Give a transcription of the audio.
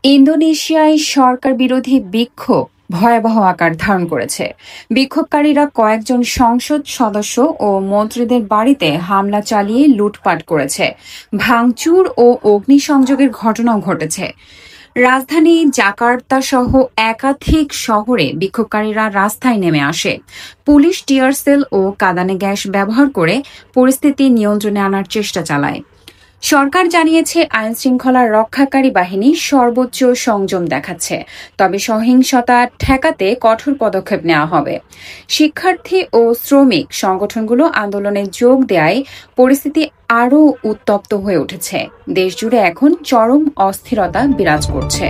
ইন্দোনেশিয়ায় সরকার বিরোধী বিক্ষোভ ভয়াবহ আকার ধারণ করেছে। বিক্ষোভকারীরা কয়েকজন সংসদ সদস্য ও মন্ত্রীদের বাড়িতে হামলা চালিয়ে লুটপাট করেছে। ভাঙচুর ও অগ্নিসংযোগের ঘটনাও ঘটেছে। রাজধানী জাকার্তা সহ একাধিক শহরে বিক্ষোভকারীরা রাস্তায় নেমে আসে। পুলিশ টিয়ার সেল ও কাঁদানে গ্যাস ব্যবহার করে পরিস্থিতি নিয়ন্ত্রণে আনার চেষ্টা চালায়। সরকার জানিয়েছে আইনশৃঙ্খলা রক্ষাকারী বাহিনী সর্বোচ্চ সংযম দেখাচ্ছে, তবে সহিংসতা ঠেকাতে কঠোর পদক্ষেপ নেওয়া হবে। শিক্ষার্থী ও শ্রমিক সংগঠনগুলো আন্দোলনে যোগ দেওয়ায় পরিস্থিতি আরও উত্তপ্ত হয়ে উঠেছে। দেশজুড়ে এখন চরম অস্থিরতা বিরাজ করছে।